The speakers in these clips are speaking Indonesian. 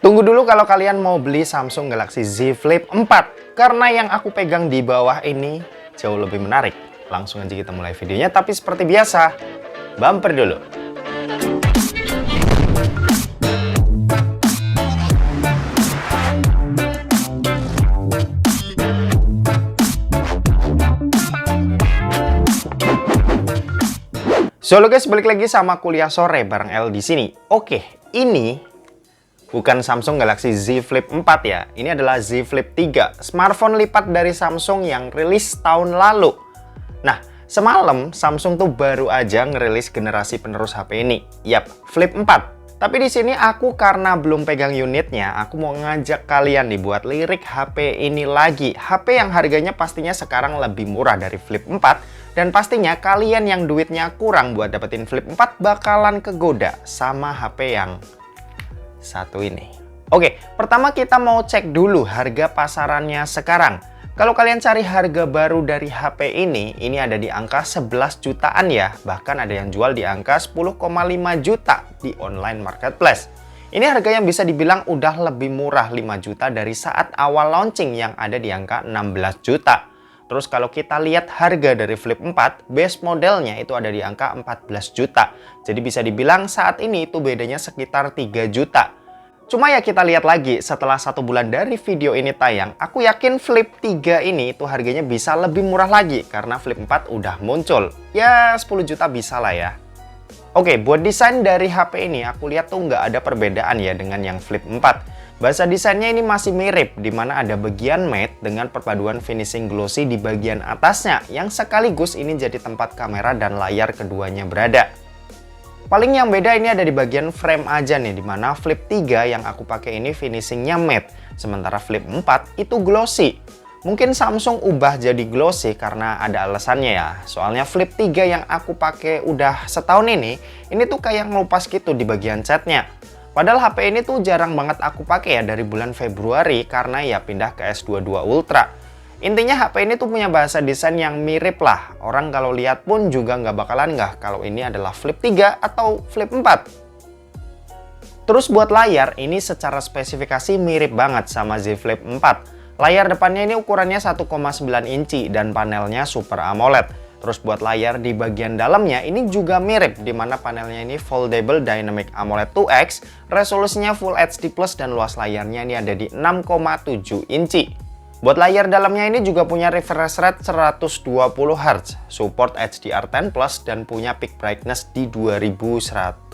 Tunggu dulu kalau kalian mau beli Samsung Galaxy Z Flip 4, karena yang aku pegang di bawah ini jauh lebih menarik. Langsung aja kita mulai videonya, tapi seperti biasa, bumper dulu. So, halo guys, balik lagi sama kuliah sore bareng L di sini. Oke, ini bukan Samsung Galaxy Z Flip 4 ya. Ini adalah Z Flip 3, smartphone lipat dari Samsung yang rilis tahun lalu. Nah, semalam Samsung tuh baru aja ngerilis generasi penerus HP ini. Yap, Flip 4. Tapi di sini aku karena belum pegang unitnya, aku mau ngajak kalian nih buat lirik HP ini lagi. HP yang harganya pastinya sekarang lebih murah dari Flip 4. Dan pastinya kalian yang duitnya kurang buat dapetin Flip 4 bakalan kegoda sama HP yang satu ini. Oke, pertama kita mau cek dulu harga pasarannya sekarang. Kalau kalian cari harga baru dari HP ini ada di angka 11 jutaan ya. Bahkan ada yang jual di angka 10,5 juta di online marketplace. Ini harga yang bisa dibilang udah lebih murah 5 juta dari saat awal launching yang ada di angka 16 juta. Terus kalau kita lihat harga dari Flip 4, base modelnya itu ada di angka 14 juta. Jadi bisa dibilang saat ini itu bedanya sekitar 3 juta. Cuma ya kita lihat lagi setelah 1 bulan dari video ini tayang, aku yakin Flip 3 ini itu harganya bisa lebih murah lagi karena Flip 4 udah muncul. Ya 10 juta bisa lah ya. Oke, buat desain dari HP ini aku lihat tuh nggak ada perbedaan ya dengan yang Flip 4. Bahasa desainnya ini masih mirip, di mana ada bagian matte dengan perpaduan finishing glossy di bagian atasnya, yang sekaligus ini jadi tempat kamera dan layar keduanya berada. Paling yang beda ini ada di bagian frame aja nih, di mana Flip 3 yang aku pakai ini finishingnya matte, sementara Flip 4 itu glossy. Mungkin Samsung ubah jadi glossy karena ada alasannya ya. Soalnya Flip 3 yang aku pakai udah setahun ini tuh kayak ngelupas gitu di bagian catnya. Padahal HP ini tuh jarang banget aku pakai ya dari bulan Februari karena ya pindah ke S22 Ultra. Intinya HP ini tuh punya bahasa desain yang mirip lah. Orang kalau lihat pun juga nggak bakalan nggak kalau ini adalah Flip 3 atau Flip 4. Terus buat layar, ini secara spesifikasi mirip banget sama Z Flip 4. Layar depannya ini ukurannya 1,9 inci dan panelnya Super AMOLED. Terus buat layar di bagian dalamnya ini juga mirip, di mana panelnya ini Foldable Dynamic AMOLED 2X, resolusinya Full HD+, dan luas layarnya ini ada di 6,7 inci. Buat layar dalamnya ini juga punya refresh rate 120Hz, support HDR10+, dan punya peak brightness di 1200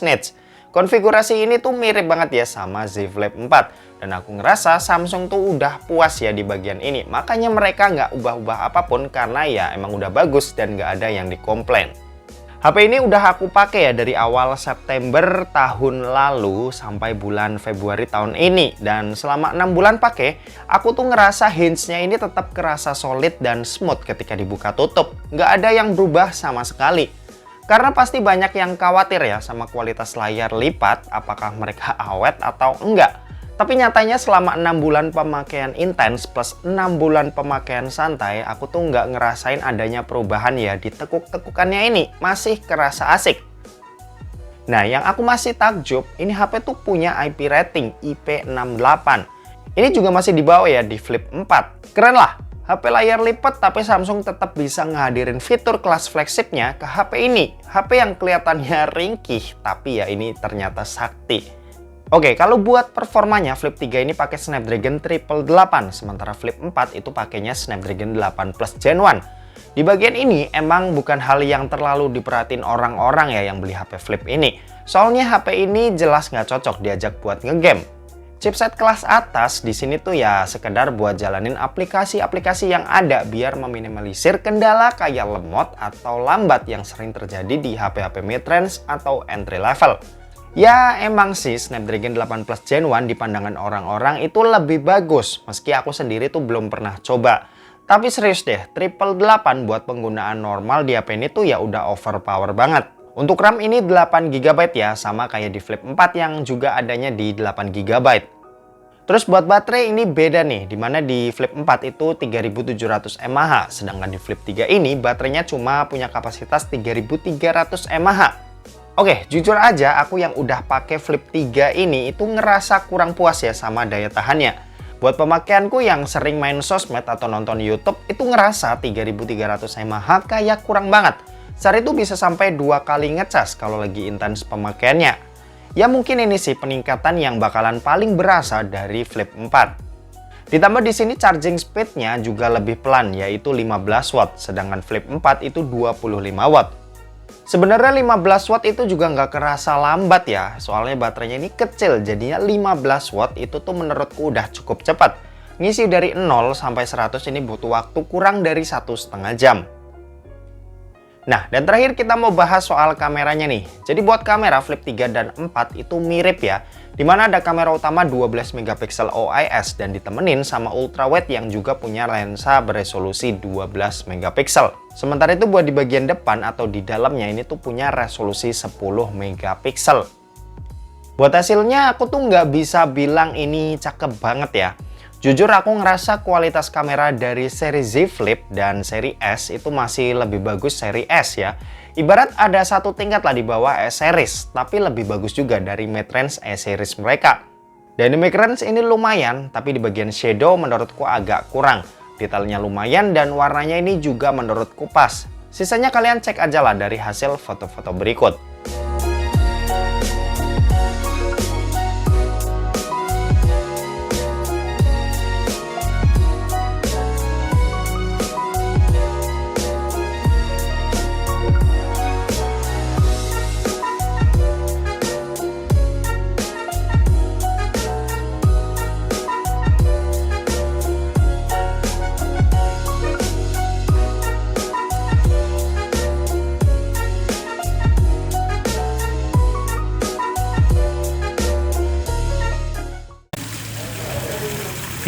nits. Konfigurasi ini tuh mirip banget ya sama Z Flip 4. Dan aku ngerasa Samsung tuh udah puas ya di bagian ini. Makanya mereka nggak ubah-ubah apapun karena ya emang udah bagus dan nggak ada yang dikomplain. HP ini udah aku pakai ya dari awal September tahun lalu sampai bulan Februari tahun ini. Dan selama 6 bulan pakai, aku tuh ngerasa hinge-nya ini tetap kerasa solid dan smooth ketika dibuka tutup. Nggak ada yang berubah sama sekali. Karena pasti banyak yang khawatir ya sama kualitas layar lipat, apakah mereka awet atau enggak. Tapi nyatanya selama 6 bulan pemakaian intens plus 6 bulan pemakaian santai, aku tuh nggak ngerasain adanya perubahan ya di tekuk-tekukannya ini. Masih kerasa asik. Nah, yang aku masih takjub, ini HP tuh punya IP rating IP68. Ini juga masih dibawa ya di Flip 4. Keren lah! HP layar lipat tapi Samsung tetap bisa ngehadirin fitur kelas flagshipnya ke HP ini. HP yang kelihatannya ringkih, tapi ya ini ternyata sakti. Oke, kalau buat performanya Flip 3 ini pakai Snapdragon 888, sementara Flip 4 itu pakainya Snapdragon 8 Plus Gen 1. Di bagian ini emang bukan hal yang terlalu diperhatiin orang-orang ya yang beli HP Flip ini. Soalnya HP ini jelas nggak cocok diajak buat ngegame. Chipset kelas atas di sini tuh ya sekedar buat jalanin aplikasi-aplikasi yang ada biar meminimalisir kendala kayak lemot atau lambat yang sering terjadi di HP-HP mid-range atau entry level. Ya emang sih Snapdragon 8 Plus Gen 1 di pandangan orang-orang itu lebih bagus, meski aku sendiri tuh belum pernah coba. Tapi serius deh, 888 buat penggunaan normal di HP ini tuh ya udah overpower banget. Untuk RAM ini 8GB ya, sama kayak di Flip 4 yang juga adanya di 8GB. Terus buat baterai ini beda nih, dimana di Flip 4 itu 3700 mAh, sedangkan di Flip 3 ini baterainya cuma punya kapasitas 3300 mAh. Oke, jujur aja aku yang udah pakai Flip 3 ini itu ngerasa kurang puas ya sama daya tahannya. Buat pemakaianku yang sering main sosmed atau nonton YouTube itu ngerasa 3300 mAh kayak kurang banget. Saat itu bisa sampai 2 kali ngecas kalau lagi intens pemakaiannya. Ya mungkin ini sih peningkatan yang bakalan paling berasa dari Flip 4. Ditambah di sini charging speed-nya juga lebih pelan yaitu 15 watt, sedangkan Flip 4 itu 25 watt. Sebenarnya 15 watt itu juga nggak kerasa lambat ya, soalnya baterainya ini kecil, jadinya 15 watt itu tuh menurutku udah cukup cepat. Ngisi dari 0 sampai 100 ini butuh waktu kurang dari 1,5 jam. Nah, dan terakhir kita mau bahas soal kameranya nih. Jadi buat kamera Flip 3 dan 4 itu mirip ya, dimana ada kamera utama 12 megapiksel OIS dan ditemenin sama ultrawide yang juga punya lensa beresolusi 12 megapiksel. Sementara itu buat di bagian depan atau di dalamnya ini tuh punya resolusi 10 megapiksel. Buat hasilnya aku tuh nggak bisa bilang ini cakep banget ya. Jujur aku ngerasa kualitas kamera dari seri Z Flip dan seri S itu masih lebih bagus seri S ya. Ibarat ada satu tingkat lah di bawah S series, tapi lebih bagus juga dari mid-range S series mereka. Dynamic range ini lumayan, tapi di bagian shadow menurutku agak kurang. Detailnya lumayan dan warnanya ini juga menurutku pas. Sisanya kalian cek aja lah dari hasil foto-foto berikut.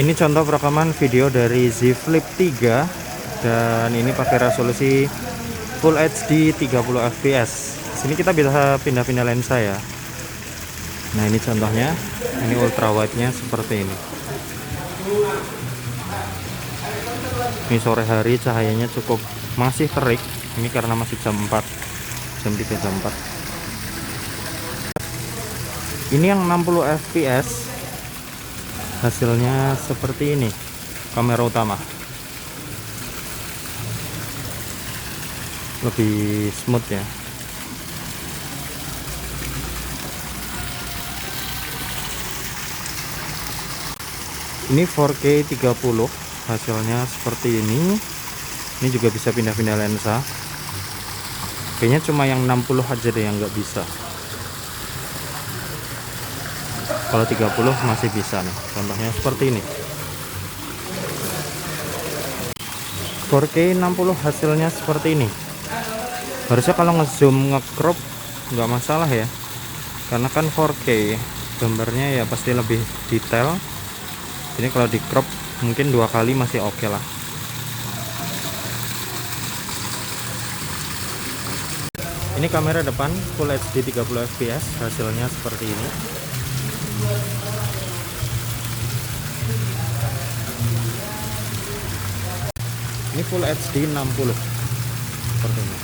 Ini contoh perekaman video dari Z Flip 3 dan ini pakai resolusi Full HD 30 fps. Sini kita bisa pindah-pindah lensa ya. Nah, ini contohnya. Ini ultrawide-nya seperti ini. Ini sore hari cahayanya cukup masih terik. Ini karena masih jam 4. Jam 3 jam 4. Ini yang 60 fps. Hasilnya seperti ini, kamera utama lebih smooth ya. Ini 4K 30, hasilnya seperti ini. Ini juga bisa pindah-pindah lensa. Kayaknya cuma yang 60 aja deh yang nggak bisa. Kalau 30 masih bisa nih, contohnya seperti ini. 4K 60 hasilnya seperti ini. Harusnya kalau ngezoom ngecrop nggak masalah ya, karena kan 4K gambarnya ya pasti lebih detail. Ini kalau di crop mungkin 2 kali masih oke lah. Ini kamera depan Full HD 30 fps, hasilnya seperti ini. Ini Full HD 60 seperti ini.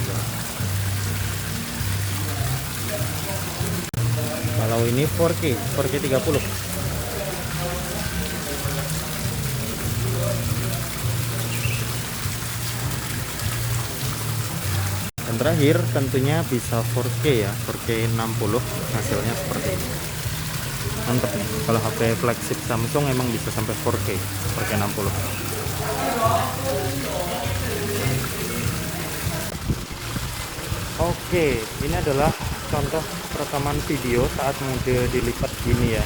Kalau ini 4K 30. Dan terakhir tentunya bisa 4K ya, 4K 60 hasilnya seperti ini. Mantap nih, kalau HP flagship Samsung emang bisa sampai 4K 60. Oke, ini adalah contoh perekaman video saat mode dilipat gini ya.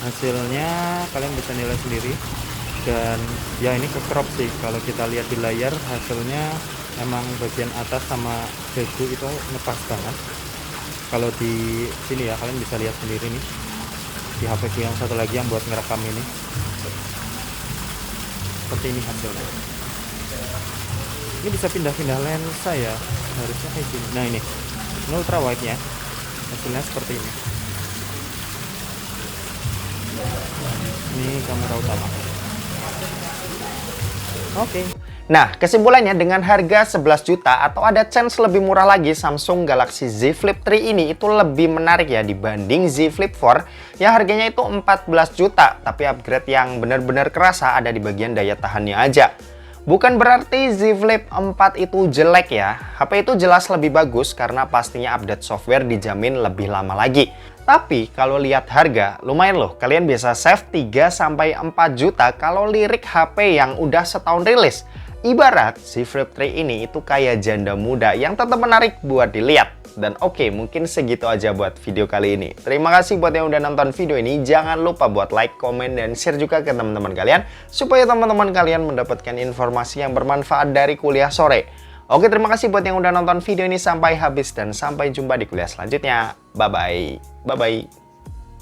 Hasilnya kalian bisa nilai sendiri. Dan ya ini ke crop sih, kalau kita lihat di layar hasilnya emang bagian atas sama dagu itu ngepas banget. Kalau di sini ya kalian bisa lihat sendiri nih, di HP yang satu lagi yang buat ngerekam ini seperti ini hasilnya. Ini bisa pindah-pindah lensa ya, harusnya kayak gini. Nah ini ultra wide nya hasilnya seperti ini. Ini kamera utama. Oke, Nah, kesimpulannya dengan harga 11 juta atau ada chance lebih murah lagi, Samsung Galaxy Z Flip 3 ini itu lebih menarik ya dibanding Z Flip 4 yang harganya itu 14 juta, tapi upgrade yang benar-benar kerasa ada di bagian daya tahannya aja. Bukan berarti Z Flip 4 itu jelek ya, HP itu jelas lebih bagus karena pastinya update software dijamin lebih lama lagi. Tapi kalau lihat harga, lumayan loh, kalian bisa save 3-4 juta kalau lirik HP yang udah setahun rilis. Ibarat Z Flip 3 ini itu kayak janda muda yang tetap menarik buat dilihat. Dan oke, mungkin segitu aja buat video kali ini. Terima kasih buat yang udah nonton video ini. Jangan lupa buat like, komen, dan share juga ke teman-teman kalian supaya teman-teman kalian mendapatkan informasi yang bermanfaat dari kuliah sore. Oke, terima kasih buat yang udah nonton video ini sampai habis dan sampai jumpa di kuliah selanjutnya. Bye-bye. Bye-bye.